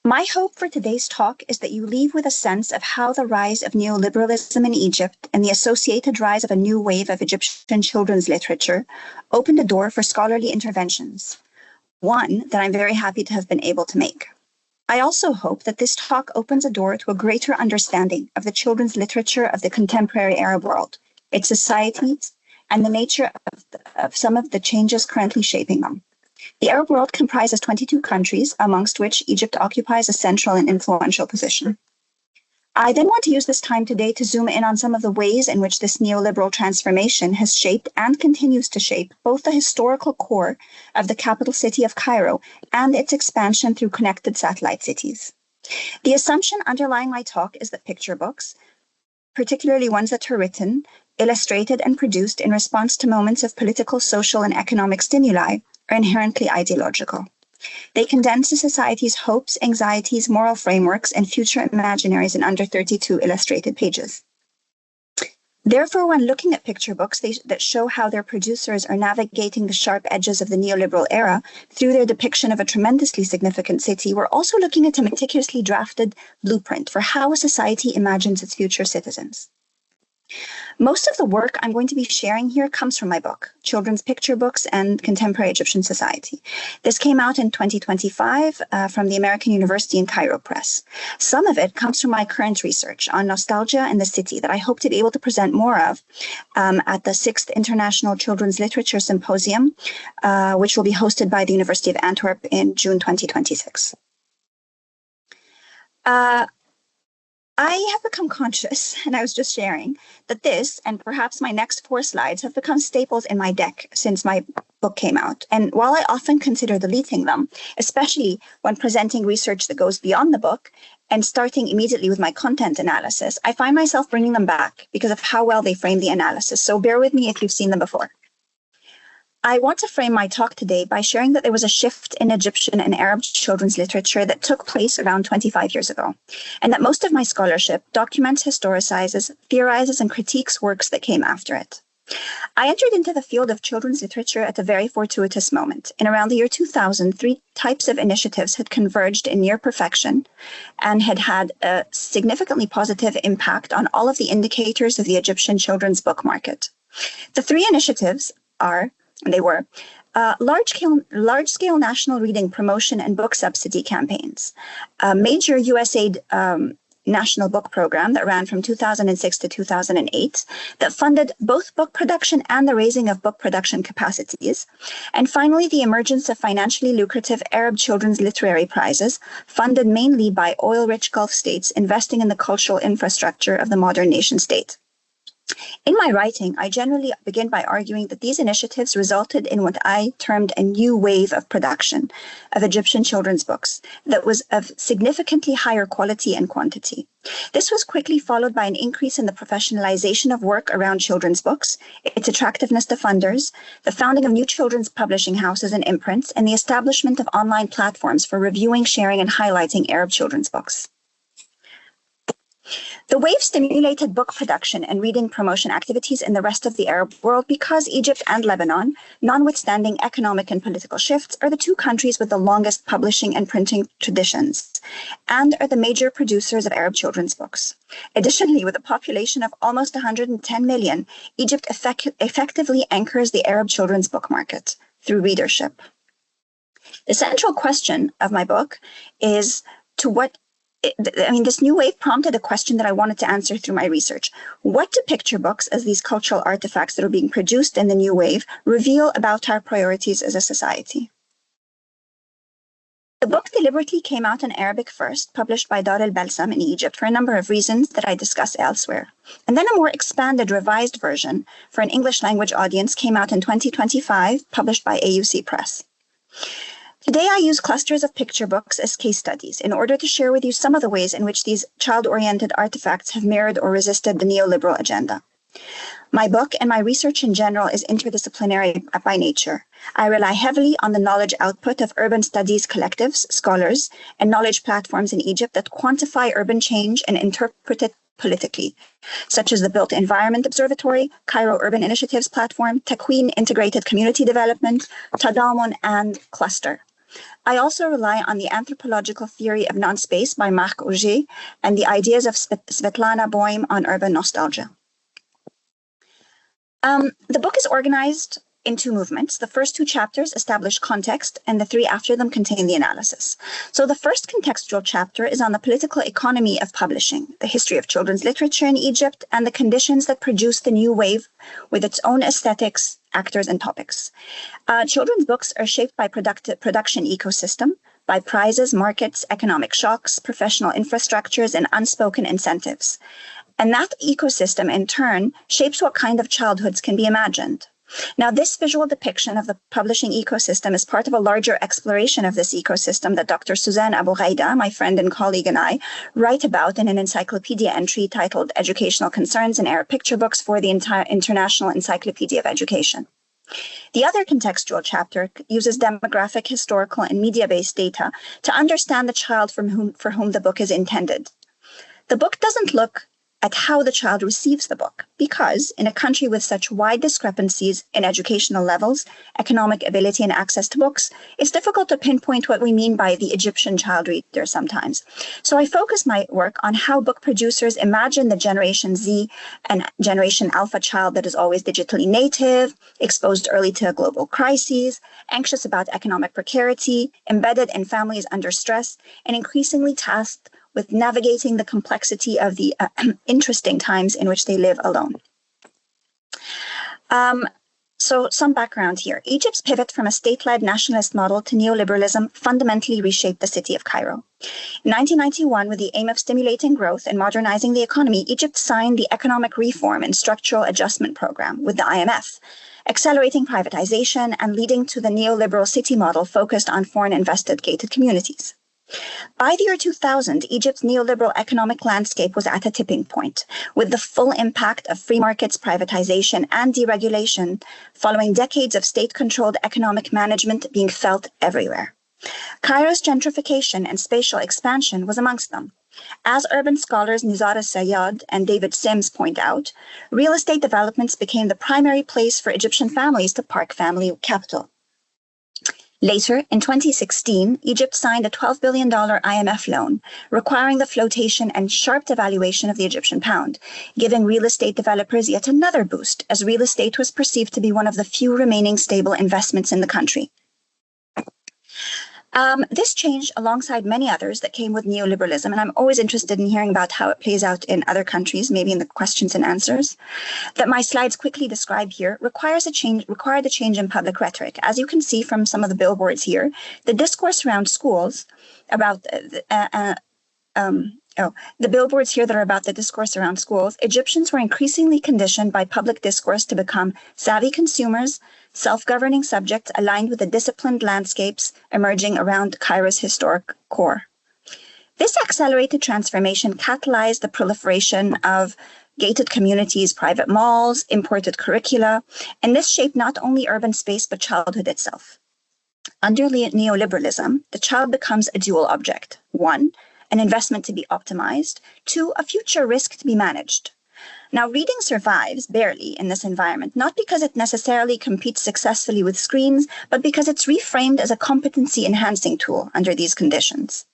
My hope for today's talk is that you leave with a sense of how the rise of neoliberalism in Egypt and the associated rise of a new wave of Egyptian children's literature opened a door for scholarly interventions, one that I'm very happy to have been able to make. I also hope that this talk opens a door to a greater understanding of the children's literature of the contemporary Arab world, its societies, and the nature of some of the changes currently shaping them. The Arab world comprises 22 countries, amongst which Egypt occupies a central and influential position. I then want to use this time today to zoom in on some of the ways in which this neoliberal transformation has shaped and continues to shape both the historical core of the capital city of Cairo and its expansion through connected satellite cities. The assumption underlying my talk is that picture books, particularly ones that are written, illustrated, and produced in response to moments of political, social, and economic stimuli, are inherently ideological. They condense a society's hopes, anxieties, moral frameworks, and future imaginaries in under 32 illustrated pages. Therefore, when looking at picture books that show how their producers are navigating the sharp edges of the neoliberal era through their depiction of a tremendously significant city, we're also looking at a meticulously drafted blueprint for how a society imagines its future citizens. Most of the work I'm going to be sharing here comes from my book, Children's Picture Books and Contemporary Egyptian Society. This came out in 2025 from the American University in Cairo Press. Some of it comes from my current research on nostalgia and the city that I hope to be able to present more of at the 6th International Children's Literature Symposium, which will be hosted by the University of Antwerp in June 2026. I have become conscious, and I was just sharing, that this, and perhaps my next 4 slides, have become staples in my deck since my book came out. And while I often consider deleting them, especially when presenting research that goes beyond the book and starting immediately with my content analysis, I find myself bringing them back because of how well they frame the analysis. So bear with me if you've seen them before. I want to frame my talk today by sharing that there was a shift in Egyptian and Arab children's literature that took place around 25 years ago, and that most of my scholarship documents, historicizes, theorizes, and critiques works that came after it. I entered into the field of children's literature at a very fortuitous moment. In around the year 2000, 3 types of initiatives had converged in near perfection and had had a significantly positive impact on all of the indicators of the Egyptian children's book market. The 3 initiatives were large-scale national reading promotion and book subsidy campaigns, a major USAID national book program that ran from 2006 to 2008 that funded both book production and the raising of book production capacities, and finally the emergence of financially lucrative Arab children's literary prizes funded mainly by oil-rich Gulf states investing in the cultural infrastructure of the modern nation-state. In my writing, I generally begin by arguing that these initiatives resulted in what I termed a new wave of production of Egyptian children's books that was of significantly higher quality and quantity. This was quickly followed by an increase in the professionalization of work around children's books, its attractiveness to funders, the founding of new children's publishing houses and imprints, and the establishment of online platforms for reviewing, sharing, and highlighting Arab children's books. The wave stimulated book production and reading promotion activities in the rest of the Arab world because Egypt and Lebanon, notwithstanding economic and political shifts, are the 2 countries with the longest publishing and printing traditions and are the major producers of Arab children's books. Additionally, with a population of almost 110 million, Egypt effectively anchors the Arab children's book market through readership. The central question of my book is this new wave prompted a question that I wanted to answer through my research. What do picture books, as these cultural artifacts that are being produced in the new wave, reveal about our priorities as a society? The book deliberately came out in Arabic first, published by Dar al-Balsam in Egypt for a number of reasons that I discuss elsewhere. And then a more expanded, revised version for an English language audience came out in 2025, published by AUC Press. Today, I use clusters of picture books as case studies in order to share with you some of the ways in which these child-oriented artifacts have mirrored or resisted the neoliberal agenda. My book and my research in general is interdisciplinary by nature. I rely heavily on the knowledge output of urban studies collectives, scholars, and knowledge platforms in Egypt that quantify urban change and interpret it politically, such as the Built Environment Observatory, Cairo Urban Initiatives Platform, Takween Integrated Community Development, Tadamun, and Cluster. I also rely on the anthropological theory of non-space by Marc Auger and the ideas of Svetlana Boym on urban nostalgia. The book is organized in two movements. The first two chapters establish context, and the three after them contain the analysis. So the first contextual chapter is on the political economy of publishing, the history of children's literature in Egypt, and the conditions that produce the new wave with its own aesthetics, actors, and topics. Children's books are shaped by production ecosystem, by prizes, markets, economic shocks, professional infrastructures, and unspoken incentives. And that ecosystem, in turn, shapes what kind of childhoods can be imagined. Now, this visual depiction of the publishing ecosystem is part of a larger exploration of this ecosystem that Dr. Suzanne Abu Ghaida, my friend and colleague, and I write about in an encyclopedia entry titled Educational Concerns in Arab Picture Books for the International Encyclopedia of Education. The other contextual chapter uses demographic, historical, and media-based data to understand the child for whom the book is intended. The book doesn't look at how the child receives the book, because in a country with such wide discrepancies in educational levels, economic ability, and access to books, it's difficult to pinpoint what we mean by the Egyptian child reader sometimes. So I focus my work on how book producers imagine the Generation Z and Generation Alpha child that is always digitally native, exposed early to global crises, anxious about economic precarity, embedded in families under stress, and increasingly tasked with navigating the complexity of the interesting times in which they live alone. So some background here. Egypt's pivot from a state-led nationalist model to neoliberalism fundamentally reshaped the city of Cairo. In 1991, with the aim of stimulating growth and modernizing the economy, Egypt signed the Economic Reform and Structural Adjustment Program with the IMF, accelerating privatization and leading to the neoliberal city model focused on foreign invested gated communities. By the year 2000, Egypt's neoliberal economic landscape was at a tipping point, with the full impact of free markets, privatization, and deregulation following decades of state-controlled economic management being felt everywhere. Cairo's gentrification and spatial expansion was amongst them. As urban scholars Nizar Sayyad and David Sims point out, real estate developments became the primary place for Egyptian families to park family capital. Later, in 2016, Egypt signed a $12 billion IMF loan, requiring the flotation and sharp devaluation of the Egyptian pound, giving real estate developers yet another boost, as real estate was perceived to be one of the few remaining stable investments in the country. This change, alongside many others that came with neoliberalism, and I'm always interested in hearing about how it plays out in other countries, maybe in the questions and answers, that my slides quickly describe here, required a change in public rhetoric. As you can see from some of the billboards here, the discourse around schools about the billboards here that are about the discourse around schools, Egyptians were increasingly conditioned by public discourse to become savvy consumers, self-governing subjects aligned with the disciplined landscapes emerging around Cairo's historic core. This accelerated transformation catalyzed the proliferation of gated communities, private malls, imported curricula, and this shaped not only urban space but childhood itself. Under neoliberalism, the child becomes a dual object. One, an investment to be optimized. Two, a future risk to be managed. Now, reading survives barely in this environment, not because it necessarily competes successfully with screens, but because it's reframed as a competency-enhancing tool under these conditions.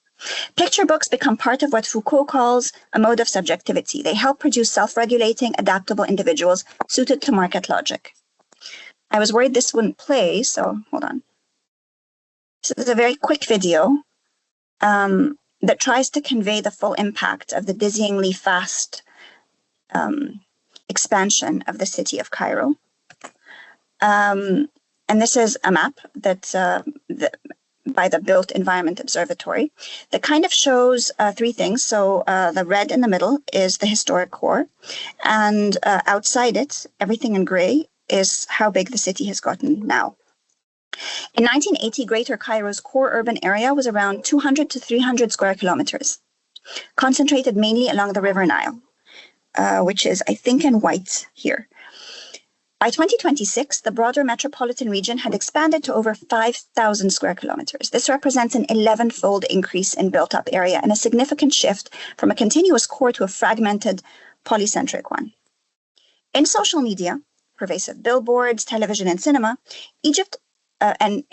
Picture books become part of what Foucault calls a mode of subjectivity. They help produce self-regulating, adaptable individuals suited to market logic. I was worried this wouldn't play, so hold on. This is a very quick video that tries to convey the full impact of the dizzyingly fast expansion of the city of Cairo. And this is a map that's by the Built Environment Observatory that kind of shows three things. So the red in the middle is the historic core, and outside it, everything in gray is how big the city has gotten now. In 1980, Greater Cairo's core urban area was around 200 to 300 square kilometers, concentrated mainly along the River Nile, which is, I think, in white here. By 2026, the broader metropolitan region had expanded to over 5,000 square kilometers. This represents an 11-fold increase in built-up area and a significant shift from a continuous core to a fragmented, polycentric one. In social media, pervasive billboards, television, and cinema, Egypt and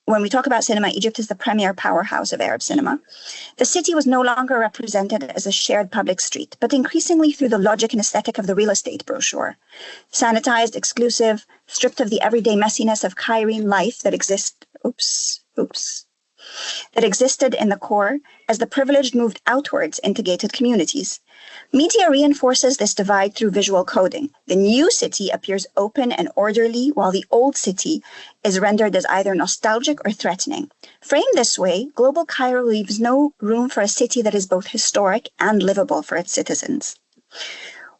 when we talk about cinema, Egypt is the premier powerhouse of Arab cinema. The city was no longer represented as a shared public street, but increasingly through the logic and aesthetic of the real estate brochure. Sanitized, exclusive, stripped of the everyday messiness of Cairene life that existed in the core as the privileged moved outwards into gated communities. Media reinforces this divide through visual coding. The new city appears open and orderly, while the old city is rendered as either nostalgic or threatening. Framed this way, global Cairo leaves no room for a city that is both historic and livable for its citizens.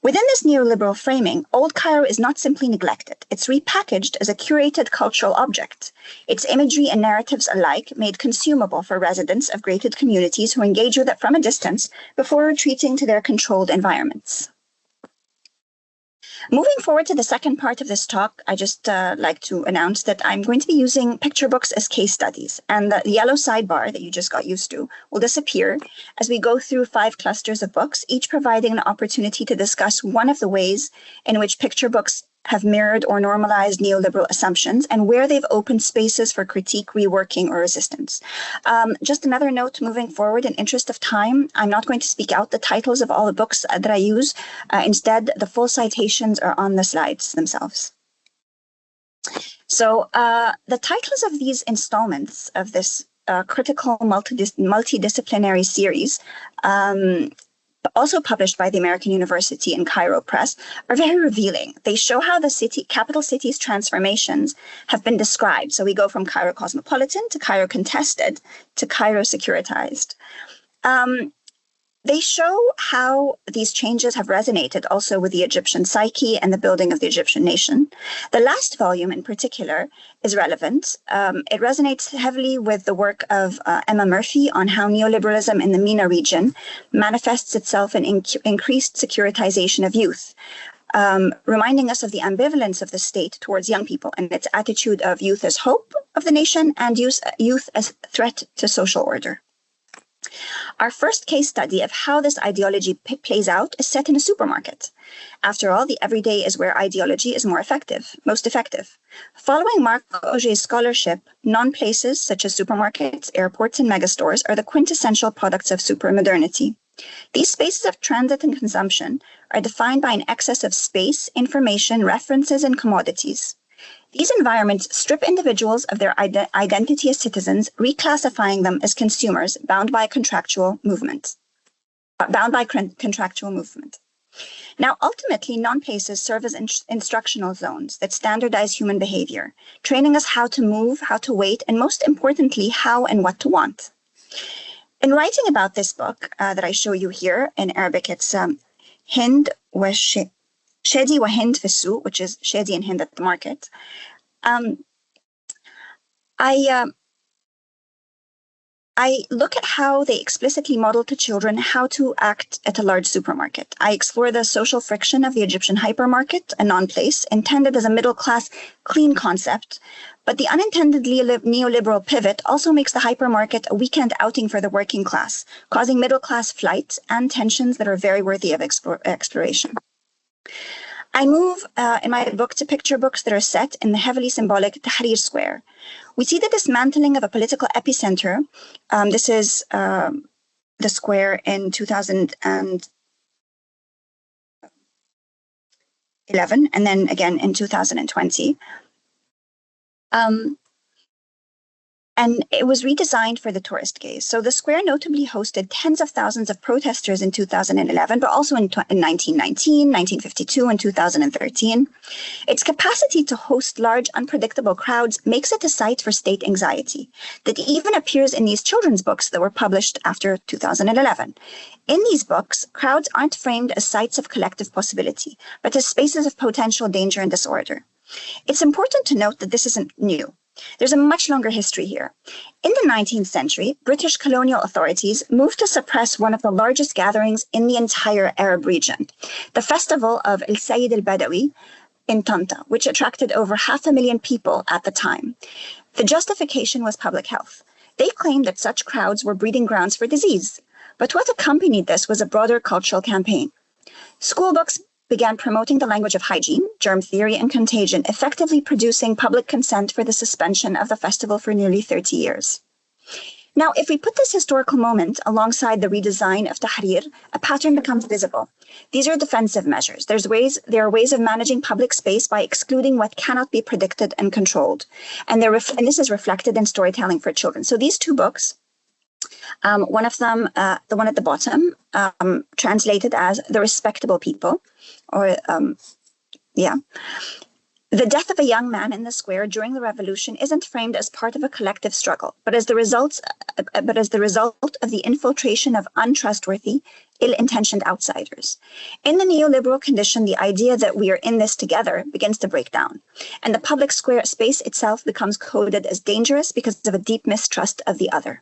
Within this neoliberal framing, Old Cairo is not simply neglected. It's repackaged as a curated cultural object, its imagery and narratives alike made consumable for residents of gated communities who engage with it from a distance before retreating to their controlled environments. Moving forward to the second part of this talk, I just like to announce that I'm going to be using picture books as case studies, and the yellow sidebar that you just got used to will disappear as we go through 5 clusters of books, each providing an opportunity to discuss one of the ways in which picture books have mirrored or normalized neoliberal assumptions and where they've opened spaces for critique, reworking, or resistance. Just another note moving forward, in interest of time, I'm not going to speak out the titles of all the books that I use. Instead, the full citations are on the slides themselves. So the titles of these installments of this critical multidisciplinary series, also published by the American University and Cairo Press, are very revealing. They show how the capital city's transformations have been described. So we go from Cairo cosmopolitan to Cairo contested to Cairo securitized. They show how these changes have resonated also with the Egyptian psyche and the building of the Egyptian nation. The last volume in particular is relevant. It resonates heavily with the work of Emma Murphy on how neoliberalism in the MENA region manifests itself in increased securitization of youth, reminding us of the ambivalence of the state towards young people and its attitude of youth as hope of the nation and youth as threat to social order. Our first case study of how this ideology plays out is set in a supermarket. After all, the everyday is where ideology is most effective. Following Marc Auger's scholarship, non-places such as supermarkets, airports, and megastores are the quintessential products of supermodernity. These spaces of transit and consumption are defined by an excess of space, information, references, and commodities. These environments strip individuals of their identity as citizens, reclassifying them as consumers bound by contractual movement. Now, ultimately, non-places serve as instructional zones that standardize human behavior, training us how to move, how to wait, and most importantly, how and what to want. In writing about this book that I show you here, in Arabic, it's Hind wa Shadi wa Hind fi Souk, which is Shadi and Hind at the market. I look at how they explicitly model to children how to act at a large supermarket. I explore the social friction of the Egyptian hypermarket, a non-place, intended as a middle-class clean concept, but the unintended neoliberal pivot also makes the hypermarket a weekend outing for the working class, causing middle-class flight and tensions that are very worthy of exploration. I move in my book to picture books that are set in the heavily symbolic Tahrir Square. We see the dismantling of a political epicenter. This is the square in 2011, and then again in 2020. And it was redesigned for the tourist gaze. So the square notably hosted tens of thousands of protesters in 2011, but also in 1919, 1952, and 2013. Its capacity to host large, unpredictable crowds makes it a site for state anxiety that even appears in these children's books that were published after 2011. In these books, crowds aren't framed as sites of collective possibility, but as spaces of potential danger and disorder. It's important to note that this isn't new. There's a much longer history here. In the 19th century, British colonial authorities moved to suppress one of the largest gatherings in the entire Arab region, the festival of El Sayyid al-Badawi in Tanta, which attracted over 500,000 people at the time. The justification was public health. They claimed that such crowds were breeding grounds for disease. But what accompanied this was a broader cultural campaign. School books began promoting the language of hygiene, germ theory, and contagion, effectively producing public consent for the suspension of the festival for nearly 30 years. Now, if we put this historical moment alongside the redesign of Tahrir, a pattern becomes visible. These are defensive measures. There are ways of managing public space by excluding what cannot be predicted and controlled. And this is reflected in storytelling for children. So these two books, one of them, the one at the bottom, translated as The Respectable People, or the death of a young man in the square during the revolution isn't framed as part of a collective struggle, but as the result of the infiltration of untrustworthy, ill-intentioned outsiders. In the neoliberal condition, the idea that we are in this together begins to break down, and the public square space itself becomes coded as dangerous because of a deep mistrust of the other.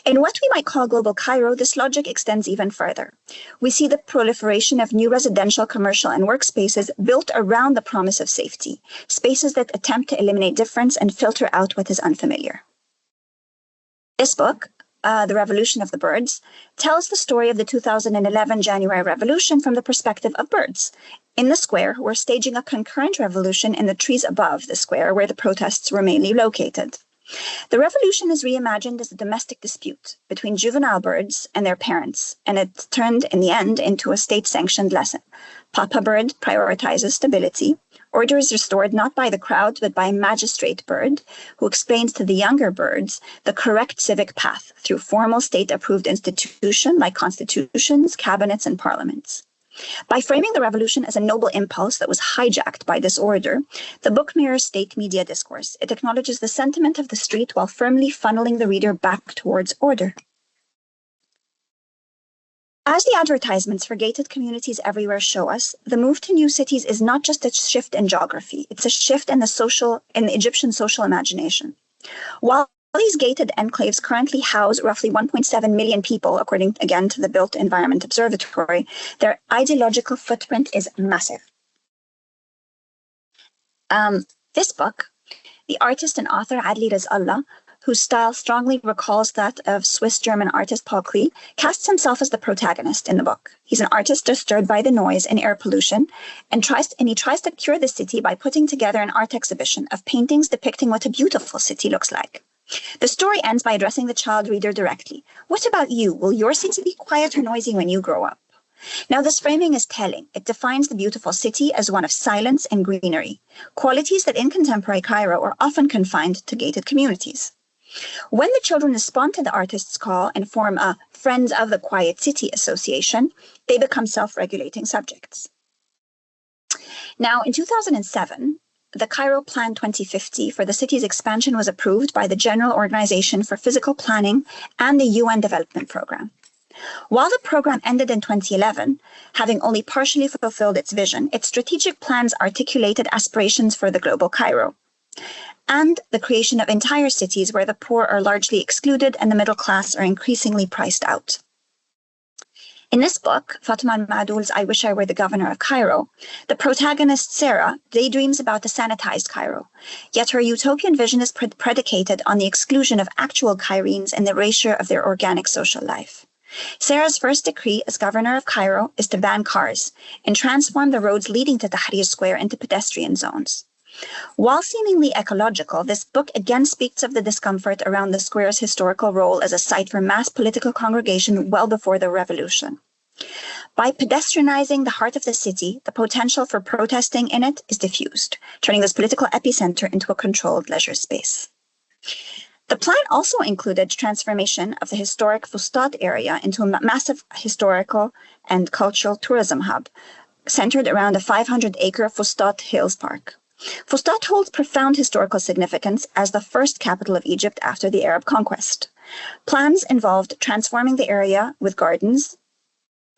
In what we might call global Cairo, this logic extends even further. We see the proliferation of new residential, commercial, and workspaces built around the promise of safety, spaces that attempt to eliminate difference and filter out what is unfamiliar. This book, The Revolution of the Birds, tells the story of the 2011 January Revolution from the perspective of birds. In the square, we're staging a concurrent revolution in the trees above the square where the protests were mainly located. The revolution is reimagined as a domestic dispute between juvenile birds and their parents, and it turned in the end into a state-sanctioned lesson. Papa bird prioritizes stability. Order is restored not by the crowd, but by a magistrate bird who explains to the younger birds the correct civic path through formal state-approved institutions like constitutions, cabinets, and parliaments. By framing the revolution as a noble impulse that was hijacked by disorder, the book mirrors state media discourse. It acknowledges the sentiment of the street while firmly funneling the reader back towards order. As the advertisements for gated communities everywhere show us, the move to new cities is not just a shift in geography, it's a shift in the Egyptian social imagination. While these gated enclaves currently house roughly 1.7 million people, according again to the Built Environment Observatory, their ideological footprint is massive. This book, the artist and author Adli Rizallah, whose style strongly recalls that of Swiss-German artist Paul Klee, casts himself as the protagonist in the book. He's an artist disturbed by the noise and air pollution, and he tries to cure the city by putting together an art exhibition of paintings depicting what a beautiful city looks like. The story ends by addressing the child reader directly. What about you? Will your city be quiet or noisy when you grow up? Now, this framing is telling. It defines the beautiful city as one of silence and greenery, qualities that in contemporary Cairo are often confined to gated communities. When the children respond to the artist's call and form a Friends of the Quiet City Association, they become self-regulating subjects. Now, in 2007, the Cairo Plan 2050 for the city's expansion was approved by the General Organization for Physical Planning and the UN Development Programme. While the program ended in 2011, having only partially fulfilled its vision, its strategic plans articulated aspirations for the global Cairo and the creation of entire cities where the poor are largely excluded and the middle class are increasingly priced out. In this book, Fatima Al-Maadul's I Wish I Were the Governor of Cairo, the protagonist Sarah daydreams about a sanitized Cairo, yet her utopian vision is predicated on the exclusion of actual Cairenes and the erasure of their organic social life. Sarah's first decree as governor of Cairo is to ban cars and transform the roads leading to Tahrir Square into pedestrian zones. While seemingly ecological, this book again speaks of the discomfort around the square's historical role as a site for mass political congregation well before the revolution. By pedestrianizing the heart of the city, the potential for protesting in it is diffused, turning this political epicenter into a controlled leisure space. The plan also included transformation of the historic Fustat area into a massive historical and cultural tourism hub, centered around a 500-acre Fustat Hills Park. Fustat holds profound historical significance as the first capital of Egypt after the Arab conquest. Plans involved transforming the area with gardens,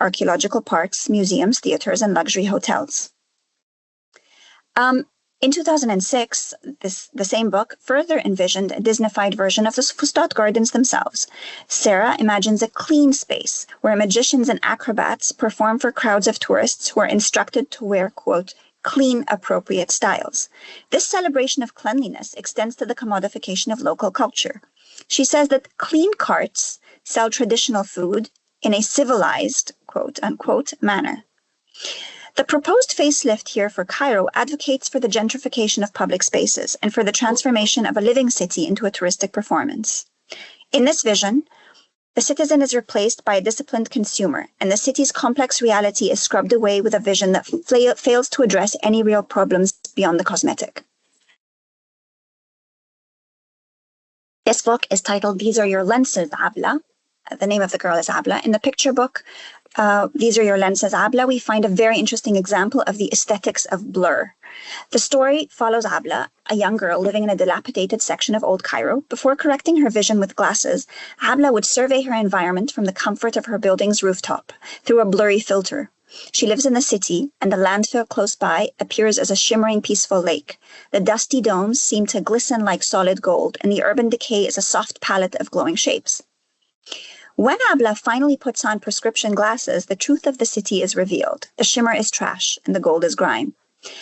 archaeological parks, museums, theaters, and luxury hotels. In 2006, the same book further envisioned a Disneyfied version of the Fustat Gardens themselves. Sarah imagines a clean space where magicians and acrobats perform for crowds of tourists who are instructed to wear, quote, clean, appropriate styles. This celebration of cleanliness extends to the commodification of local culture. She says that clean carts sell traditional food in a civilized, quote unquote, manner. The proposed facelift here for Cairo advocates for the gentrification of public spaces and for the transformation of a living city into a touristic performance. In this vision, the citizen is replaced by a disciplined consumer, and the city's complex reality is scrubbed away with a vision that fails to address any real problems beyond the cosmetic. This book is titled These Are Your Lenses, Abla. The name of the girl is Abla. In the picture book, These Are Your Lenses, Abla, we find a very interesting example of the aesthetics of blur. The story follows Abla, a young girl living in a dilapidated section of Old Cairo. Before correcting her vision with glasses, Abla would survey her environment from the comfort of her building's rooftop through a blurry filter. She lives in the city, and the landfill close by appears as a shimmering, peaceful lake. The dusty domes seem to glisten like solid gold, and the urban decay is a soft palette of glowing shapes. When Abla finally puts on prescription glasses, the truth of the city is revealed. The shimmer is trash, and the gold is grime.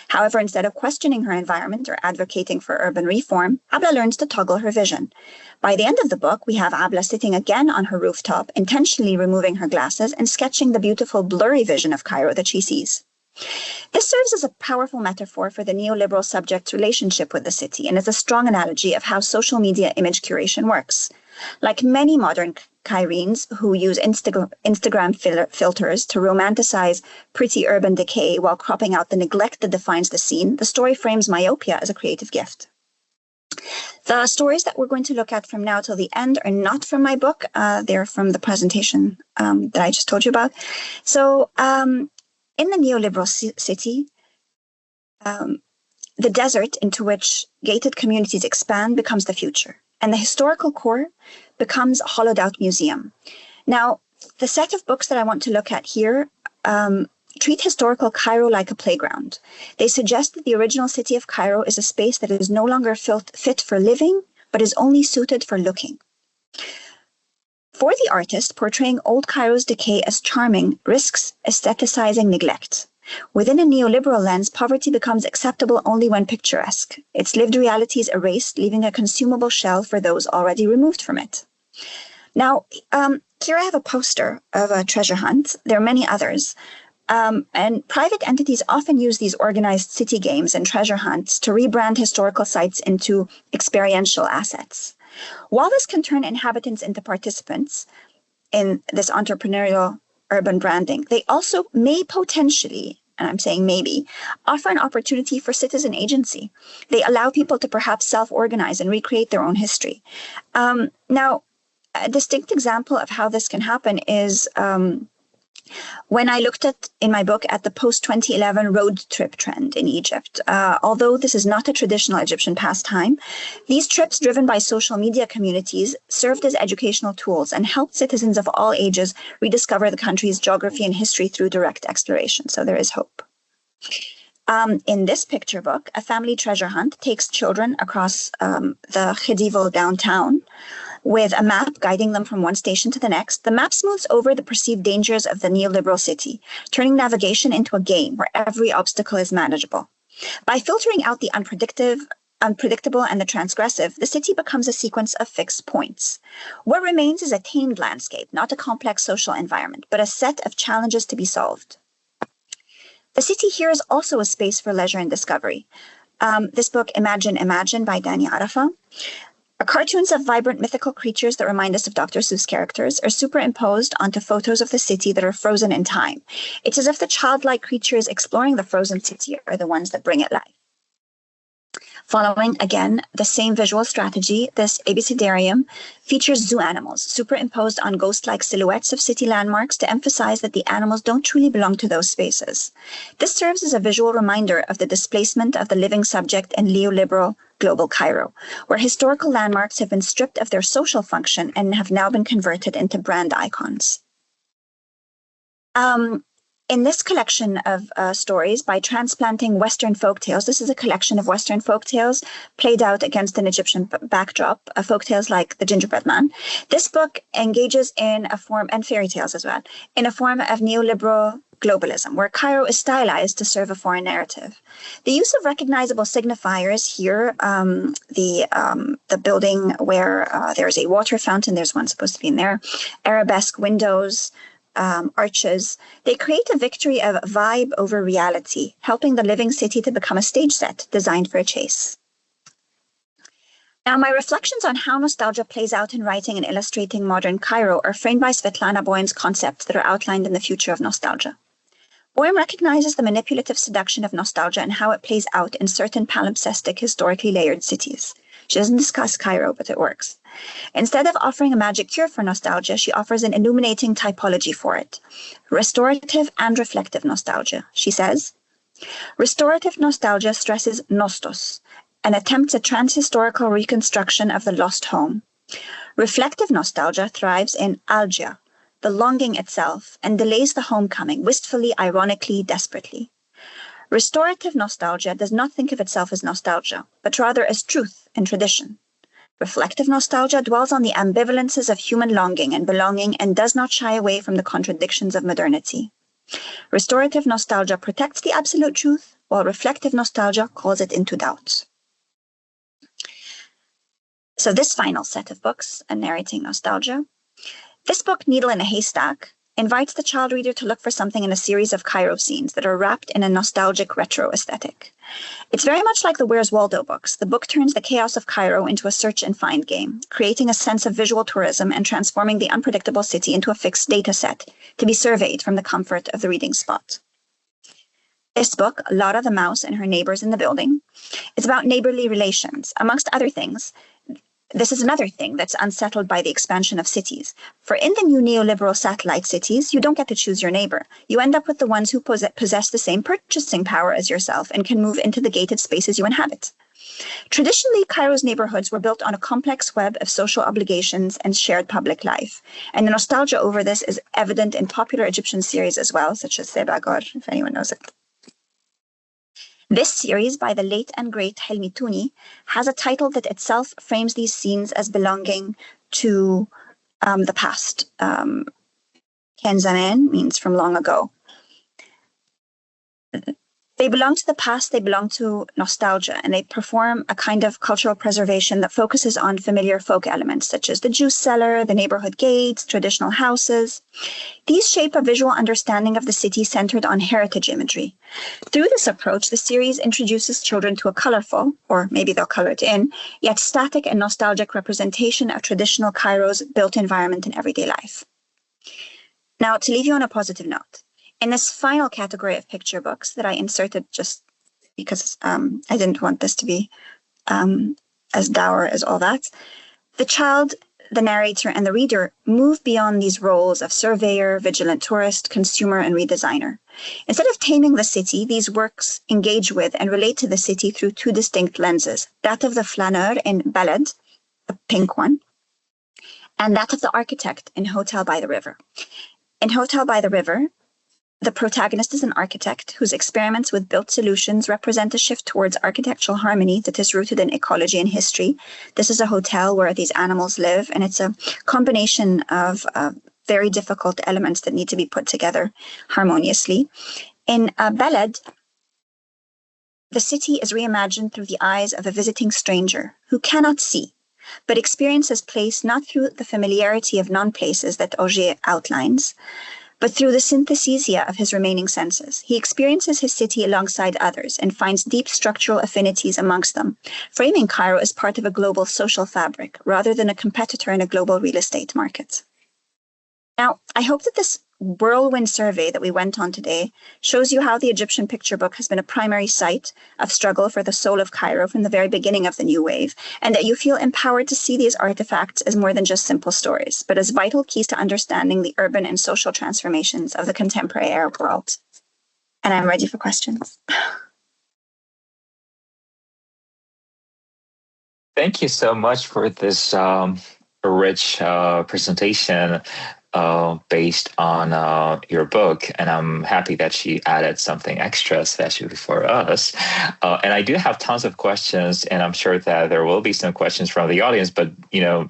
However, instead of questioning her environment or advocating for urban reform, Abla learns to toggle her vision. By the end of the book, we have Abla sitting again on her rooftop, intentionally removing her glasses and sketching the beautiful blurry vision of Cairo that she sees. This serves as a powerful metaphor for the neoliberal subject's relationship with the city and is a strong analogy of how social media image curation works. Like many modern Cairenes who use Instagram filters to romanticize pretty urban decay while cropping out the neglect that defines the scene, the story frames myopia as a creative gift. The stories that we're going to look at from now till the end are not from my book. They're from the presentation that I just told you about. So in the neoliberal city, the desert into which gated communities expand becomes the future, and the historical core becomes a hollowed out museum. Now, the set of books that I want to look at here treat historical Cairo like a playground. They suggest that the original city of Cairo is a space that is no longer fit for living, but is only suited for looking. For the artist, portraying old Cairo's decay as charming risks aestheticizing neglect. Within a neoliberal lens, poverty becomes acceptable only when picturesque. Its lived reality is erased, leaving a consumable shell for those already removed from it. Now, here I have a poster of a treasure hunt. There are many others. And private entities often use these organized city games and treasure hunts to rebrand historical sites into experiential assets. While this can turn inhabitants into participants in this entrepreneurial urban branding, they also may potentially, and I'm saying maybe, offer an opportunity for citizen agency. They allow people to perhaps self-organize and recreate their own history. Now, a distinct example of how this can happen is when I looked at, in my book, at the post-2011 road trip trend in Egypt. Although this is not a traditional Egyptian pastime, these trips driven by social media communities served as educational tools and helped citizens of all ages rediscover the country's geography and history through direct exploration. So there is hope. In this picture book, a family treasure hunt takes children across the Khedivo downtown with a map guiding them from one station to the next. The map smooths over the perceived dangers of the neoliberal city, turning navigation into a game where every obstacle is manageable. By filtering out the unpredictable and the transgressive, the city becomes a sequence of fixed points. What remains is a tamed landscape, not a complex social environment, but a set of challenges to be solved. The city here is also a space for leisure and discovery. This book, Imagine by Dani Arafa. Cartoons of vibrant mythical creatures that remind us of Dr. Seuss characters are superimposed onto photos of the city that are frozen in time. It's as if the childlike creatures exploring the frozen city are the ones that bring it life. Following, again, the same visual strategy, this abecedarium features zoo animals superimposed on ghost-like silhouettes of city landmarks to emphasize that the animals don't truly belong to those spaces. This serves as a visual reminder of the displacement of the living subject in neoliberal global Cairo, where historical landmarks have been stripped of their social function and have now been converted into brand icons. In this collection of stories, by transplanting Western folktales, this is a collection of Western folktales played out against an Egyptian backdrop, folktales like The Gingerbread Man. This book engages in a form, and fairy tales as well, in a form of neoliberal globalism, where Cairo is stylized to serve a foreign narrative. The use of recognizable signifiers here, the building where there's a water fountain, there's one supposed to be in there, arabesque windows, arches, they create a victory of vibe over reality, helping the living city to become a stage set designed for a chase. Now, my reflections on how nostalgia plays out in writing and illustrating modern Cairo are framed by Svetlana Boym's concepts that are outlined in The Future of Nostalgia. Boym recognizes the manipulative seduction of nostalgia and how it plays out in certain palimpsestic, historically layered cities. She doesn't discuss Cairo, but it works. Instead of offering a magic cure for nostalgia, she offers an illuminating typology for it. Restorative and reflective nostalgia. She says, restorative nostalgia stresses nostos, and attempts a transhistorical reconstruction of the lost home. Reflective nostalgia thrives in algia, the longing itself, and delays the homecoming, wistfully, ironically, desperately. Restorative nostalgia does not think of itself as nostalgia, but rather as truth and tradition. Reflective nostalgia dwells on the ambivalences of human longing and belonging and does not shy away from the contradictions of modernity. Restorative nostalgia protects the absolute truth, while reflective nostalgia calls it into doubt. So this final set of books, A Narrating Nostalgia, this book, Needle in a Haystack, invites the child reader to look for something in a series of Cairo scenes that are wrapped in a nostalgic retro aesthetic. It's very much like the Where's Waldo books. The book turns the chaos of Cairo into a search and find game, creating a sense of visual tourism and transforming the unpredictable city into a fixed data set to be surveyed from the comfort of the reading spot. This book, Lara the Mouse and Her Neighbors in the Building, is about neighborly relations. Amongst other things, this is another thing that's unsettled by the expansion of cities. For in the new neoliberal satellite cities, you don't get to choose your neighbor. You end up with the ones who possess the same purchasing power as yourself and can move into the gated spaces you inhabit. Traditionally, Cairo's neighborhoods were built on a complex web of social obligations and shared public life. And the nostalgia over this is evident in popular Egyptian series as well, such as Sebagor, if anyone knows it. This series, by the late and great Helmi Touni, has a title that itself frames these scenes as belonging to the past. Ken Zaman means from long ago. They belong to the past, they belong to nostalgia, and they perform a kind of cultural preservation that focuses on familiar folk elements, such as the juice cellar, the neighborhood gates, traditional houses. These shape a visual understanding of the city centered on heritage imagery. Through this approach, the series introduces children to a colorful, or maybe they'll color it in, yet static and nostalgic representation of traditional Cairo's built environment in everyday life. Now, to leave you on a positive note, in this final category of picture books that I inserted just because I didn't want this to be as dour as all that, the child, the narrator, and the reader move beyond these roles of surveyor, vigilant tourist, consumer, and redesigner. Instead of taming the city, these works engage with and relate to the city through two distinct lenses, that of the flaneur in Balad, the pink one, and that of the architect in Hotel by the River. In Hotel by the River, the protagonist is an architect whose experiments with built solutions represent a shift towards architectural harmony that is rooted in ecology and history. This is a hotel where these animals live, and it's a combination of very difficult elements that need to be put together harmoniously. In Balad, the city is reimagined through the eyes of a visiting stranger who cannot see, but experiences place not through the familiarity of non-places that Auger outlines, but through the synthesia of his remaining senses. He experiences his city alongside others and finds deep structural affinities amongst them, framing Cairo as part of a global social fabric rather than a competitor in a global real estate market. Now, I hope that this whirlwind survey that we went on today shows you how the Egyptian picture book has been a primary site of struggle for the soul of Cairo from the very beginning of the new wave, and that you feel empowered to see these artifacts as more than just simple stories, but as vital keys to understanding the urban and social transformations of the contemporary Arab world. And I'm ready for questions. Thank you so much for this rich presentation based on your book, and I'm happy that she added something extra, especially for us. And I do have tons of questions, and I'm sure that there will be some questions from the audience. But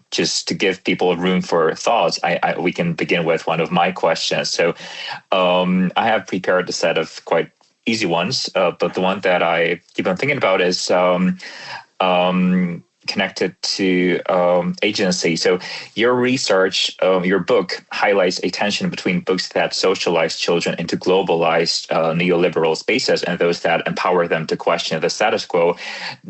just to give people room for thoughts, we can begin with one of my questions. So I have prepared a set of quite easy ones, but the one that I keep on thinking about is connected to agency. So your research, your book highlights a tension between books that socialize children into globalized neoliberal spaces and those that empower them to question the status quo.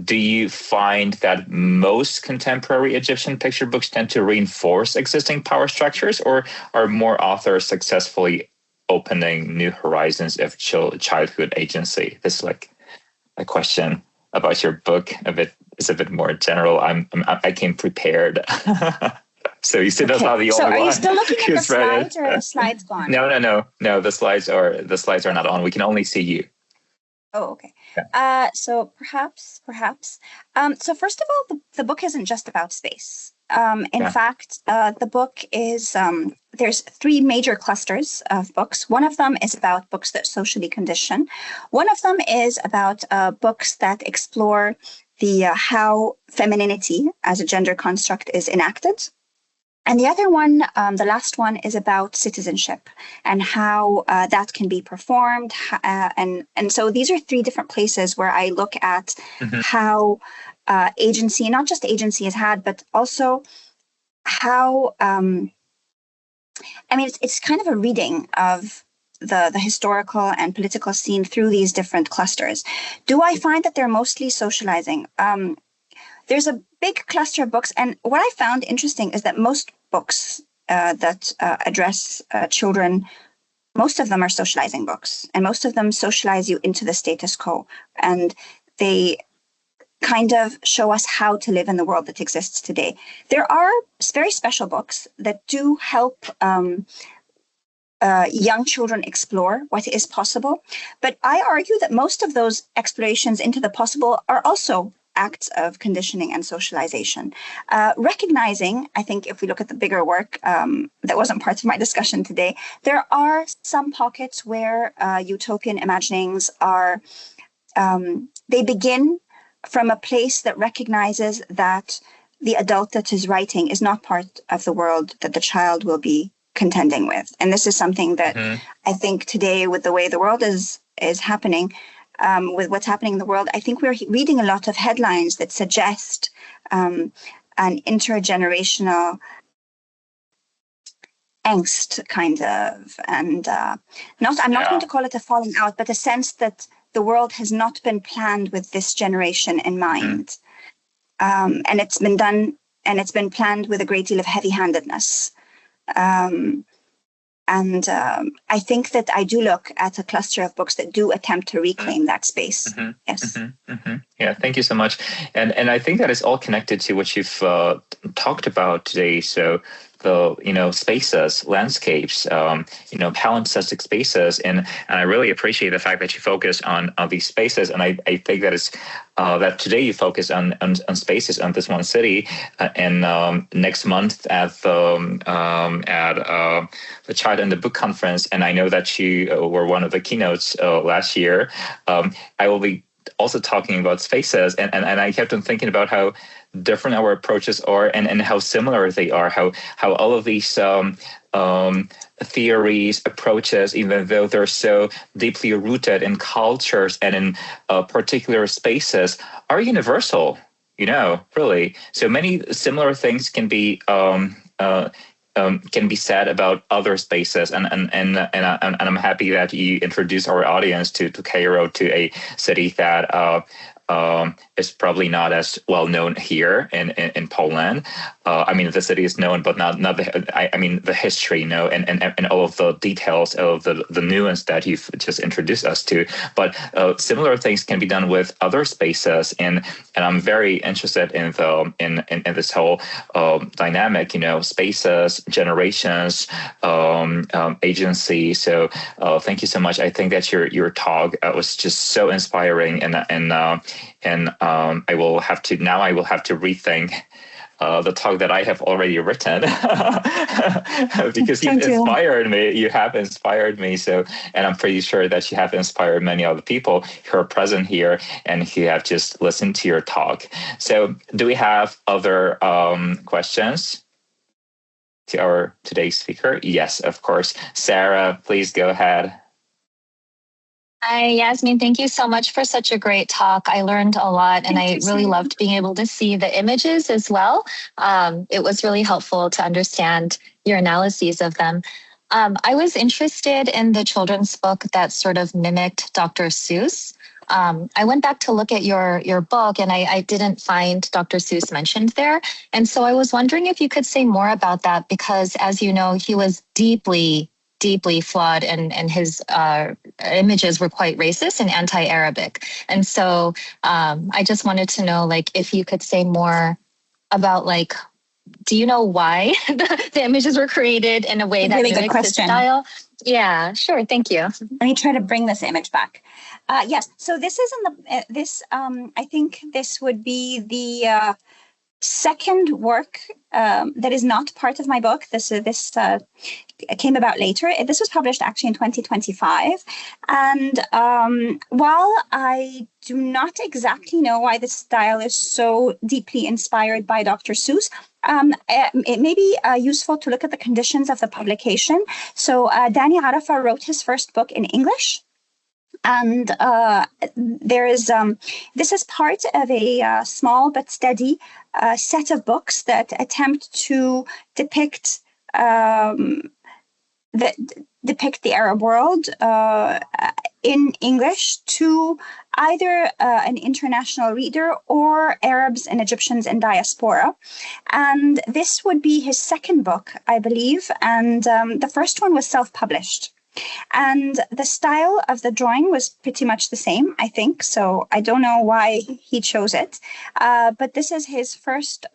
Do you find that most contemporary Egyptian picture books tend to reinforce existing power structures, or are more authors successfully opening new horizons of childhood agency? This is like a question about your book. Is a bit more general. I came prepared. So you see, that's not the only one. So are you still looking at the slides, or are the slides gone? No. The slides are not on. We can only see you. Oh, okay. So perhaps. So first of all, the book isn't just about space. In fact, the book is, there's three major clusters of books. One of them is about books that socially condition. One of them is about books that explore the how femininity as a gender construct is enacted. And the other one, the last one, is about citizenship and how that can be performed. And so these are three different places where I look at how agency, not just agency is had, but also how, it's kind of a reading of the historical and political scene through these different clusters. Do I find that they're mostly socializing? There's a big cluster of books, and what I found interesting is that most books that address children, most of them are socializing books, and most of them socialize you into the status quo, and they kind of show us how to live in the world that exists today. There are very special books that do help young children explore what is possible, but I argue that most of those explorations into the possible are also acts of conditioning and socialization. Recognizing, I think if we look at the bigger work that wasn't part of my discussion today, there are some pockets where utopian imaginings are, they begin from a place that recognizes that the adult that is writing is not part of the world that the child will be contending with. And this is something that I think today, with the way the world is happening, with what's happening in the world, I think we're reading a lot of headlines that suggest an intergenerational angst, kind of, and I'm not going to call it a falling out, but a sense that the world has not been planned with this generation in mind, and it's been done, and it's been planned with a great deal of heavy-handedness. And I think that I do look at a cluster of books that do attempt to reclaim that space. Yes. Yeah, thank you so much. And I think that is all connected to what you've talked about today. So the spaces, landscapes, palimpsestic spaces, and I really appreciate the fact that you focus on these spaces. And I think that is that today you focus on spaces on this one city, and next month at the Child and the Book Conference. And I know that you were one of the keynotes last year. I will be also talking about spaces, and I kept on thinking about how different our approaches are, and how similar they are, how all of these theories, approaches, even though they're so deeply rooted in cultures and in particular spaces, are universal, really. So many similar things can be said about other spaces, and I'm happy that you introduced our audience to Cairo, to a city that is probably not as well known here in Poland. The city is known, but not the history, and all of the details of the nuance that you've just introduced us to. But similar things can be done with other spaces, and I'm very interested in this whole dynamic, spaces, generations, agency. So thank you so much. I think that your talk was just so inspiring, and I will have to rethink the talk that I have already written because you have inspired me. So, and I'm pretty sure that you have inspired many other people who are present here and who have just listened to your talk. So do we have other questions to our today's speaker? Yes, of course. Sarah, please go ahead. Hi, Yasmine. Thank you so much for such a great talk. I learned a lot and I really loved being able to see the images as well. It was really helpful to understand your analyses of them. I was interested in the children's book that sort of mimicked Dr. Seuss. I went back to look at your book and I didn't find Dr. Seuss mentioned there. And so I was wondering if you could say more about that because, as you know, he was deeply flawed and his images were quite racist and anti-Arabic. And so I just wanted to know, like, if you could say more about, like, do you know why the images were created in a way that really mimics his style? Yeah, sure. Thank you. Let me try to bring this image back. Yes. So this is in the I think this would be the second work that is not part of my book. This came about later. This was published actually in 2025. And while I do not exactly know why this style is so deeply inspired by Dr. Seuss, it may be useful to look at the conditions of the publication. So Danny Arafa wrote his first book in English. And there is this is part of a small but steady set of books that attempt to depict the Arab world in English to either an international reader or Arabs and Egyptians in diaspora. And this would be his second book, I believe. And the first one was self-published. And the style of the drawing was pretty much the same, I think. So I don't know why he chose it. But this is his first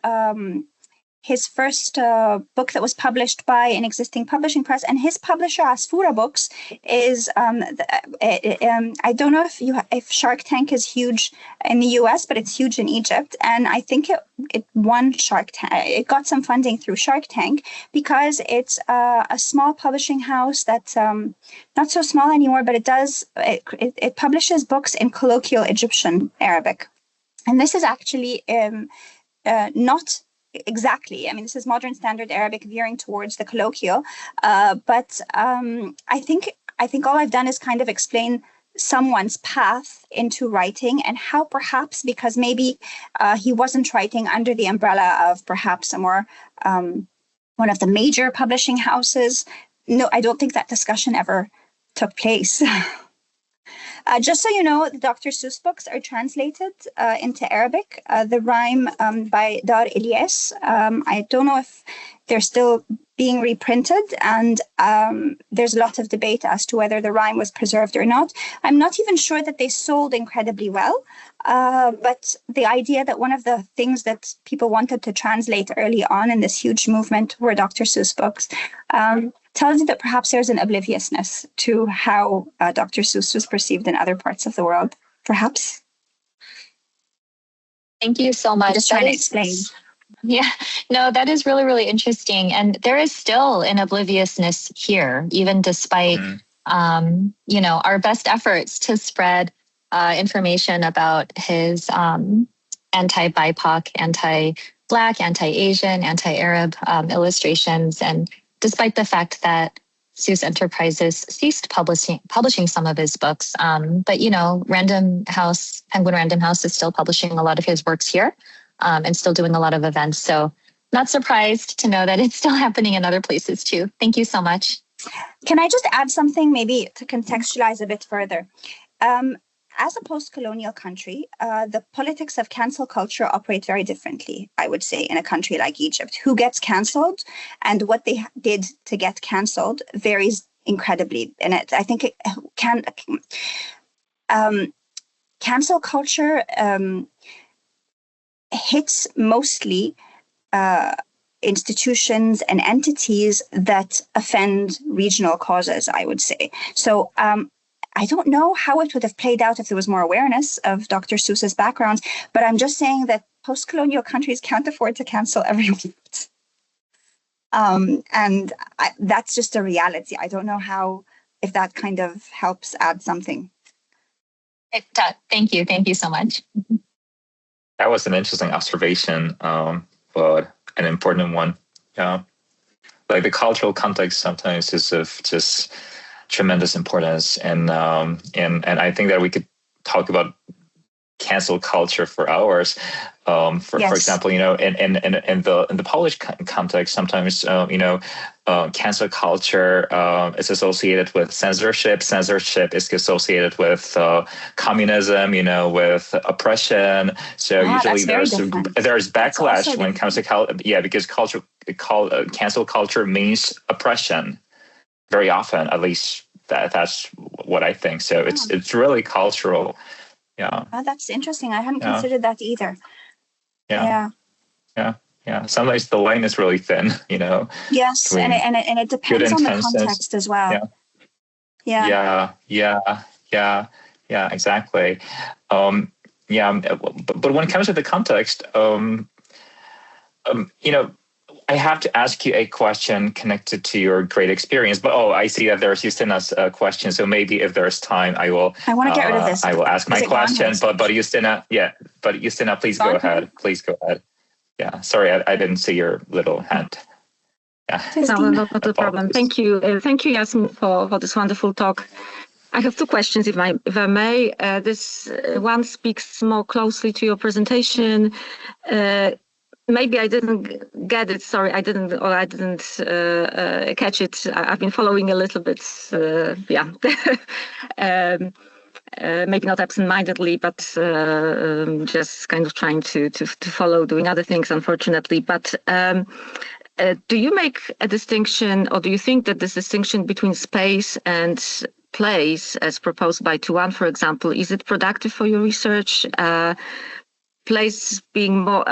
book that was published by an existing publishing press, and his publisher Asfoura Books is I don't know if Shark Tank is huge in the US, but it's huge in Egypt, and I think it won Shark Tank. It got some funding through Shark Tank because it's a small publishing house that's not so small anymore, but it publishes books in colloquial Egyptian Arabic, and this is actually not exactly. I mean, this is modern standard Arabic veering towards the colloquial. But I think all I've done is kind of explain someone's path into writing and how perhaps because maybe he wasn't writing under the umbrella of perhaps a more one of the major publishing houses. No, I don't think that discussion ever took place. Just so you know, the Dr. Seuss books are translated into Arabic. The Rhyme by Dar Ilyes. I don't know if they're still being reprinted, and there's a lot of debate as to whether the rhyme was preserved or not. I'm not even sure that they sold incredibly well, but the idea that one of the things that people wanted to translate early on in this huge movement were Dr. Seuss books tells you that perhaps there's an obliviousness to how Dr. Seuss was perceived in other parts of the world, perhaps. Thank you so much. Just trying to explain. Yeah, no, that is really, really interesting. And there is still an obliviousness here, even despite, our best efforts to spread information about his anti-BIPOC, anti-Black, anti-Asian, anti-Arab illustrations. And despite the fact that Seuss Enterprises ceased publishing some of his books. But, Penguin Random House is still publishing a lot of his works here and still doing a lot of events. So not surprised to know that it's still happening in other places too. Thank you so much. Can I just add something maybe to contextualize a bit further? As a post-colonial country, the politics of cancel culture operate very differently, I would say, in a country like Egypt. Who gets cancelled and what they did to get cancelled varies incredibly. And I think it can cancel culture hits mostly institutions and entities that offend regional causes, I would say. So I don't know how it would have played out if there was more awareness of Dr. Seuss's background, but I'm just saying that post-colonial countries can't afford to cancel everyone. That's just a reality. I don't know if that kind of helps add something. It does. Thank you. Thank you so much. That was an interesting observation, but an important one. Like the cultural context sometimes is of just tremendous importance. And I think that we could talk about cancel culture for hours. For example, in the Polish context, sometimes cancel culture is associated with censorship. Censorship is associated with communism, with oppression. So usually there's backlash when it comes to because cancel culture means oppression. Very often, at least that's what I think. So it's really cultural. Yeah. Oh, that's interesting. I hadn't considered that either. Yeah. Sometimes the line is really thin, Yes, and it depends on the context as well. Yeah, exactly. But when it comes to the context, I have to ask you a question connected to your great experience. But I see that there's Justina's question. So maybe if there's time, I want to get rid of this. I will ask my question. But Justina, please go ahead. Please go ahead. Yeah, sorry, I didn't see your little hand. Yeah. No, not a problem. Thank you, Yasmine, for this wonderful talk. I have two questions, if I may. This one speaks more closely to your presentation. Maybe I didn't get it. Sorry, I didn't catch it. I've been following a little bit. Maybe not absent-mindedly, but just kind of trying to follow, doing other things, unfortunately. But do you make a distinction, or do you think that this distinction between space and place, as proposed by Tuan, for example, is it productive for your research? Space being more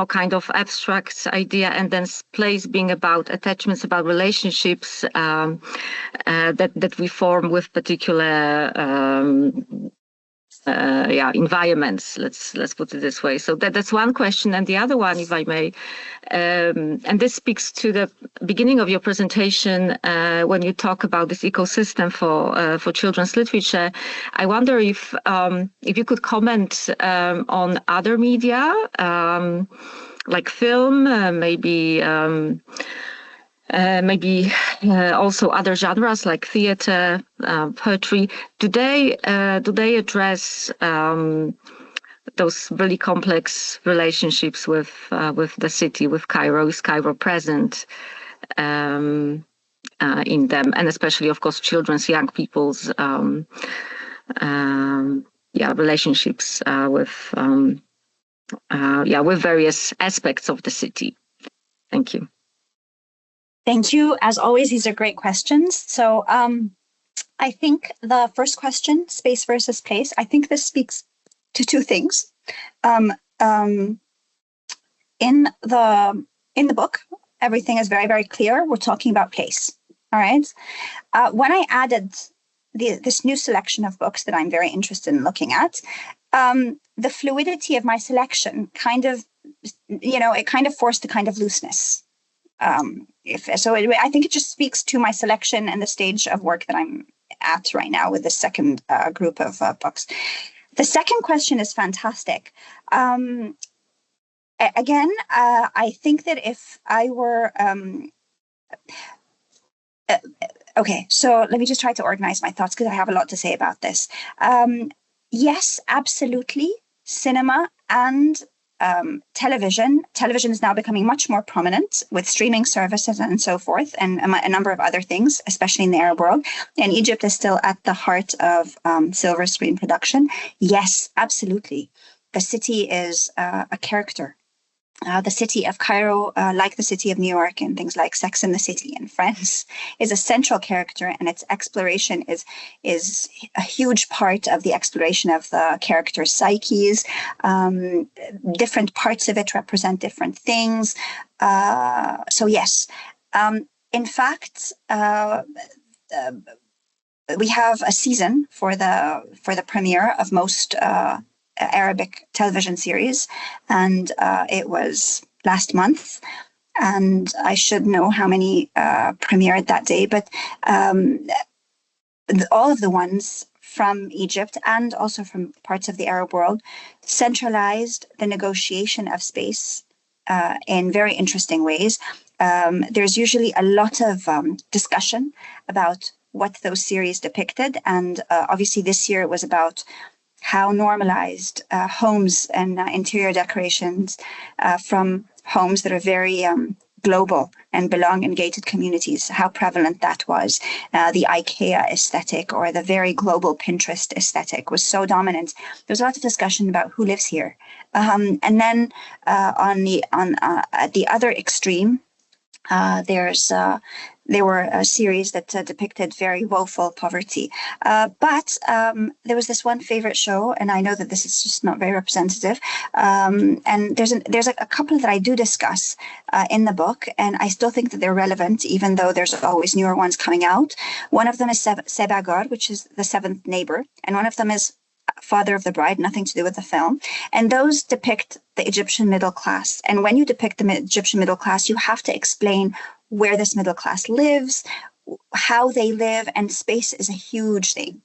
kind of abstract idea, and then place being about attachments, about relationships that we form with particular environments. Let's put it this way. So that's one question, and the other one, if I may, and this speaks to the beginning of your presentation when you talk about this ecosystem for children's literature. I wonder if you could comment on other media, like film, maybe also other genres like theater, poetry. Do they address those really complex relationships with the city, with Cairo? Is Cairo present in them, and especially, of course, children's, young people's relationships with various aspects of the city? Thank you. Thank you. As always, these are great questions. So I think the first question, space versus place, I think this speaks to two things. In the book, everything is very, very clear. We're talking about place. All right. When I added this new selection of books that I'm very interested in looking at, the fluidity of my selection kind of forced a kind of looseness. I think it just speaks to my selection and the stage of work that I'm at right now with the second group of books. The second question is fantastic. Again, I think that if I were okay, so let me just try to organize my thoughts because I have a lot to say about this. Yes, absolutely, cinema and television is now becoming much more prominent with streaming services and so forth, and a number of other things, especially in the Arab world. And Egypt is still at the heart of silver screen production. Yes, absolutely. The city is a character. The city of Cairo, like the city of New York and things like Sex and the City and Friends, is a central character, and its exploration is a huge part of the exploration of the character's psyches. Different parts of it represent different things. So yes, in fact, we have a season for the premiere of most Arabic television series, and it was last month, and I should know how many premiered that day, but all of the ones from Egypt and also from parts of the Arab world centralized the negotiation of space in very interesting ways. There's usually a lot of discussion about what those series depicted. And obviously this year it was about how normalized homes and interior decorations from homes that are very global and belong in gated communities, how prevalent that was. The IKEA aesthetic or the very global Pinterest aesthetic was so dominant. There was a lot of discussion about who lives here. And then at the other extreme, there were a series that depicted very woeful poverty. But there was this one favorite show, and I know that this is just not very representative. And there's a couple that I do discuss in the book, and I still think that they're relevant, even though there's always newer ones coming out. One of them is Sebagor, which is the seventh neighbor, and one of them is Father of the Bride, nothing to do with the film. And those depict the Egyptian middle class. And when you depict the Egyptian middle class, you have to explain where this middle class lives, how they live, and space is a huge thing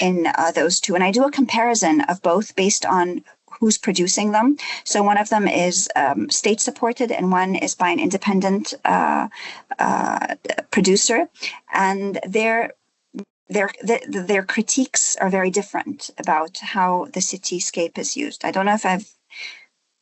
in those two. And I do a comparison of both based on who's producing them. So one of them is state supported and one is by an independent producer. And their critiques are very different about how the cityscape is used. I don't know if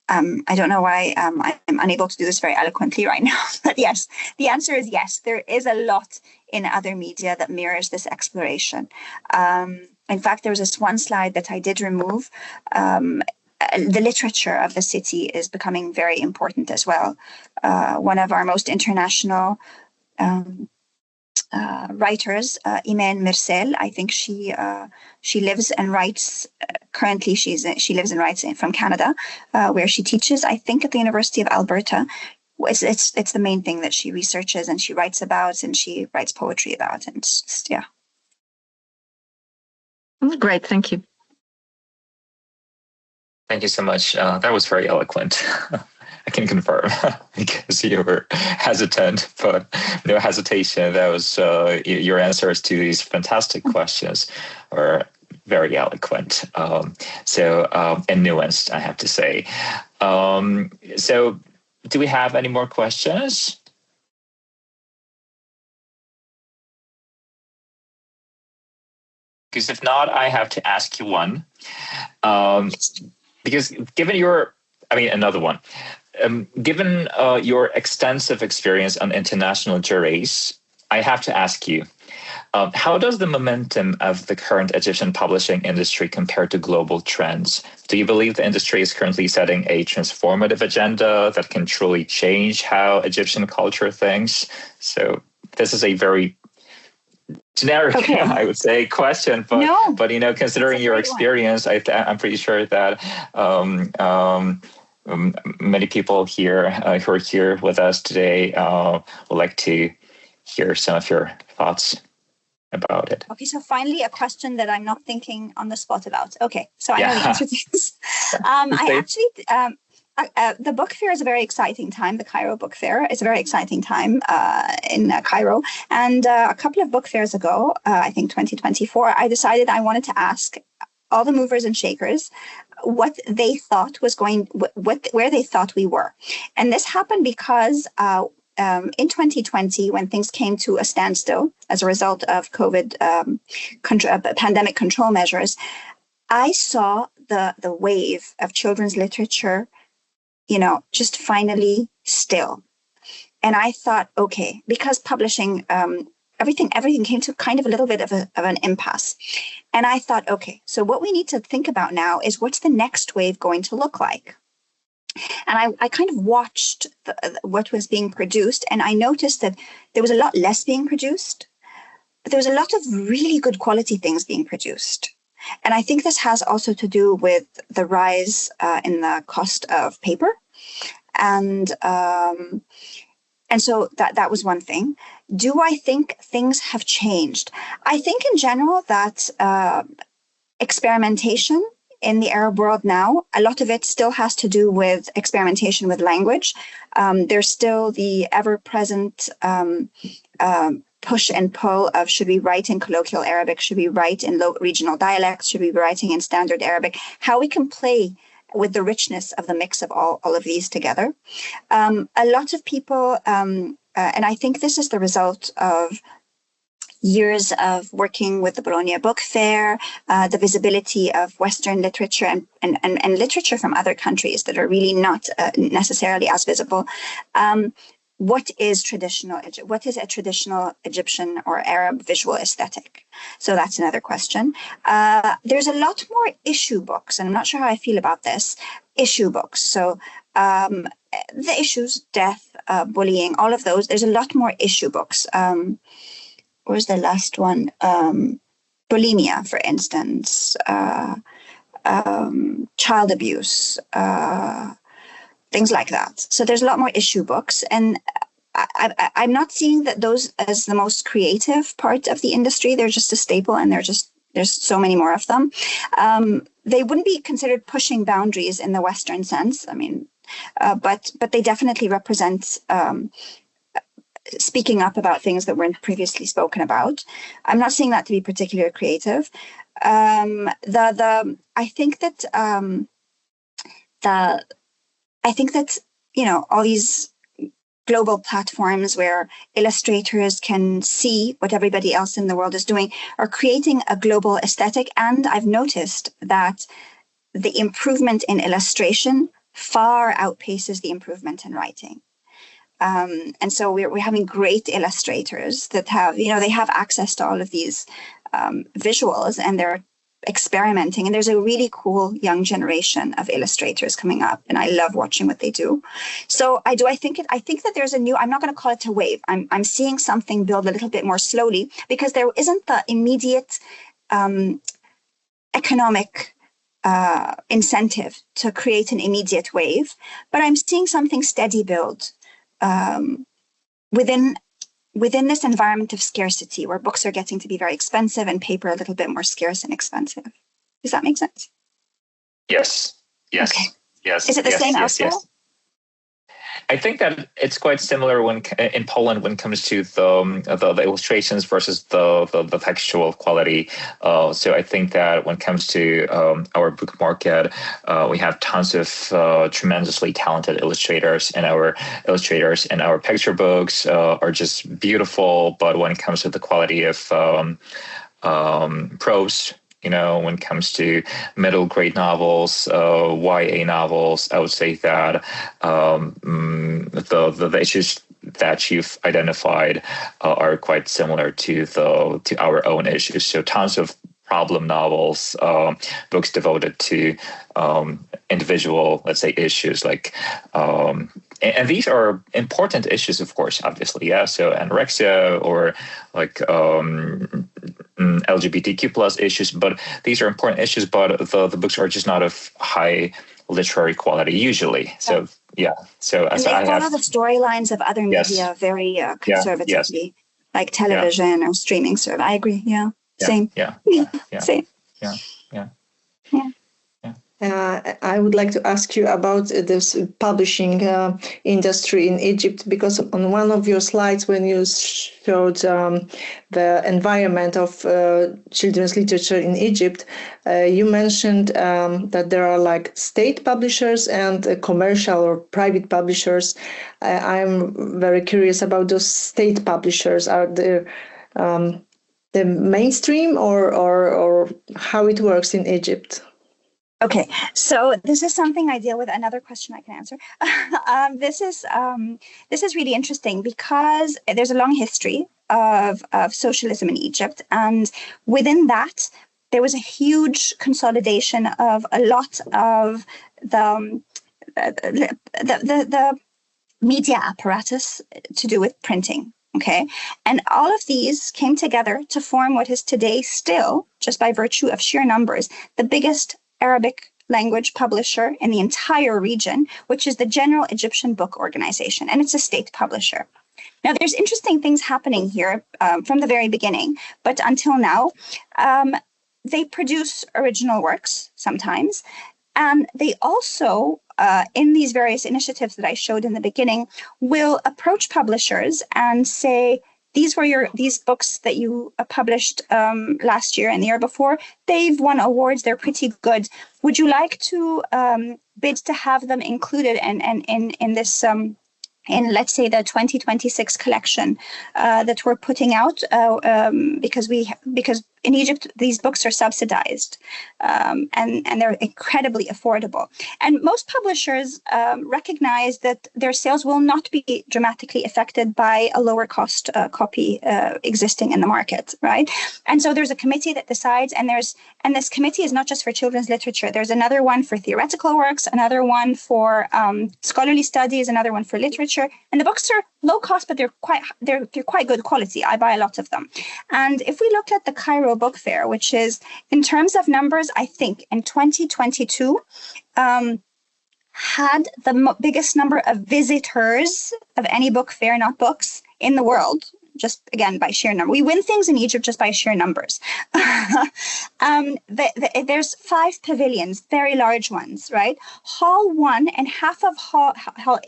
I don't know why I'm unable to do this very eloquently right now, but yes, the answer is yes. There is a lot in other media that mirrors this exploration. In fact, there was this one slide that I did remove. The literature of the city is becoming very important as well. One of our most international writers, Iman Mirsel. I think she lives and writes. Currently, she lives and writes from Canada, where she teaches. I think at the University of Alberta. It's the main thing that she researches and she writes about and she writes poetry about. And it's just, yeah. Great, thank you. Thank you so much. That was very eloquent. I can confirm because you were hesitant, but no hesitation. That was your answers to these fantastic questions were very eloquent. And nuanced, I have to say. So do we have any more questions? Because if not, I have to ask you one. Because given another one. Given your extensive experience on international juries, I have to ask you, how does the momentum of the current Egyptian publishing industry compare to global trends? Do you believe the industry is currently setting a transformative agenda that can truly change how Egyptian culture thinks? So this is a very generic, okay. I would say, question, but considering your experience, I'm pretty sure that many people here who are here with us today would like to hear some of your thoughts about it. Okay, so finally a question that I'm not thinking on the spot about. Okay, so I know the answer to this. The book fair is a very exciting time. The Cairo Book Fair is a very exciting time in Cairo. And a couple of book fairs ago, I think 2024, I decided I wanted to ask all the movers and shakers what they thought was where they thought we were. And this happened because in 2020, when things came to a standstill as a result of COVID pandemic control measures, I saw the wave of children's literature, just finally still. And I thought, okay, because publishing, everything came to kind of a little bit of an impasse. And I thought, okay, so what we need to think about now is what's the next wave going to look like? And I kind of watched what was being produced, and I noticed that there was a lot less being produced, but there was a lot of really good quality things being produced. And I think this has also to do with the rise in the cost of paper. And so that was one thing. Do I think things have changed? I think in general that experimentation in the Arab world now, a lot of it still has to do with experimentation with language. There's still the ever-present push and pull of should we write in colloquial Arabic, should we write in regional dialects, should we be writing in standard Arabic, how we can play with the richness of the mix of all of these together. A lot of people, and I think this is the result of years of working with the Bologna Book Fair, the visibility of Western literature and literature from other countries that are really not necessarily as visible. What is a traditional Egyptian or Arab visual aesthetic? So that's another question. There's a lot more issue books, and I'm not sure how I feel about this. Issue books. So the issues, death, bullying, all of those. There's a lot more issue books. Where's the last one? Bulimia, for instance, child abuse, things like that. So there's a lot more issue books, and I'm not seeing that those as the most creative part of the industry. They're just a staple, and there's so many more of them. They wouldn't be considered pushing boundaries in the Western sense. I mean, but they definitely represent speaking up about things that weren't previously spoken about. I'm not seeing that to be particularly creative. I think that all these global platforms where illustrators can see what everybody else in the world is doing are creating a global aesthetic. And I've noticed that the improvement in illustration far outpaces the improvement in writing. And so we're having great illustrators that have, they have access to all of these visuals, and they're experimenting. And there's a really cool young generation of illustrators coming up, and I love watching what they do. So I think that there's a new, I'm not going to call it a wave. I'm seeing something build a little bit more slowly, because there isn't the immediate economic incentive to create an immediate wave, but I'm seeing something steady build within this environment of scarcity, where books are getting to be very expensive and paper a little bit more scarce and expensive. Does that make sense? Yes. Okay. Yes. Is it the same elsewhere? Yes. I think that it's quite similar in Poland when it comes to the illustrations versus the textual quality. So I think that when it comes to our book market, we have tons of tremendously talented illustrators, and our picture books are just beautiful. But when it comes to the quality of prose, when it comes to middle grade novels, YA novels, I would say that the issues that you've identified are quite similar to our own issues. So tons of problem novels, books devoted to individual, let's say, issues like, and these are important issues, of course, obviously, yeah. So anorexia or like LGBTQ plus issues, but these are important issues. But the books are just not of high literary quality usually. So yeah. So and they follow the storylines of other media very conservatively, like television or streaming service. I agree. Yeah. Same. Same. I would like to ask you about this publishing industry in Egypt, because on one of your slides, when you showed the environment of children's literature in Egypt, you mentioned that there are like state publishers and commercial or private publishers. I'm very curious about those state publishers. Are there the mainstream or how it works in Egypt? Okay, so this is something I deal with. Another question I can answer. This is really interesting, because there's a long history of socialism in Egypt, and within that, there was a huge consolidation of a lot of the media apparatus to do with printing. Okay, and all of these came together to form what is today still, just by virtue of sheer numbers, the biggest Arabic language publisher in the entire region, which is the General Egyptian Book Organization, and it's a state publisher. Now, there's interesting things happening here from the very beginning, but until now, they produce original works sometimes, and they also, in these various initiatives that I showed in the beginning, will approach publishers and say, these books that you published last year and the year before, they've won awards, they're pretty good. Would you like to bid to have them included in this in, let's say, the 2026 collection that we're putting out, because in Egypt these books are subsidized, and they're incredibly affordable. And most publishers recognize that their sales will not be dramatically affected by a lower cost copy existing in the market, right? And so there's a committee that decides, and this committee is not just for children's literature. There's another one for theoretical works, another one for scholarly studies, another one for literature. And the books are low cost, but they're quite good quality. I buy a lot of them. And if we look at the Cairo Book Fair, which is, in terms of numbers, I think in 2022, had the biggest number of visitors of any book fair, not books, in the world. Just again by sheer number. We win things in Egypt just by sheer numbers. There's 5 pavilions, very large ones, right? Hall 1 and half of Hall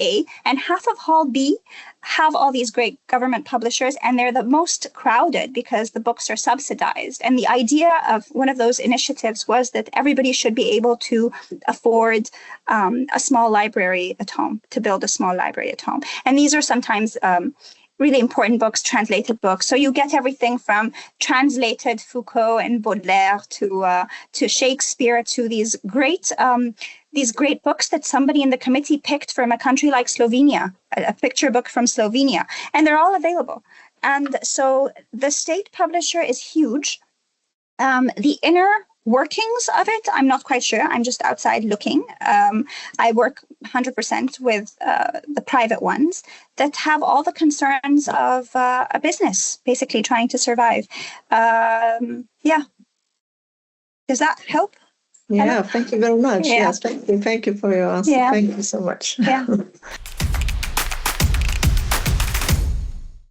A and half of Hall B have all these great government publishers, and they're the most crowded because the books are subsidized. And the idea of one of those initiatives was that everybody should be able to afford a small library at home, to build a small library at home. And these are sometimes really important books, translated books. So you get everything from translated Foucault and Baudelaire to Shakespeare, to these great books that somebody in the committee picked from a country like Slovenia, a picture book from Slovenia, and they're all available. And so the state publisher is huge. The inner workings of it, I'm not quite sure. I'm just outside looking. I work 100% with the private ones that have all the concerns of a business, basically trying to survive. Yeah. Does that help? Yeah, thank you very much. Yeah. Yes, thank you for your answer. Yeah. Thank you so much. Yeah.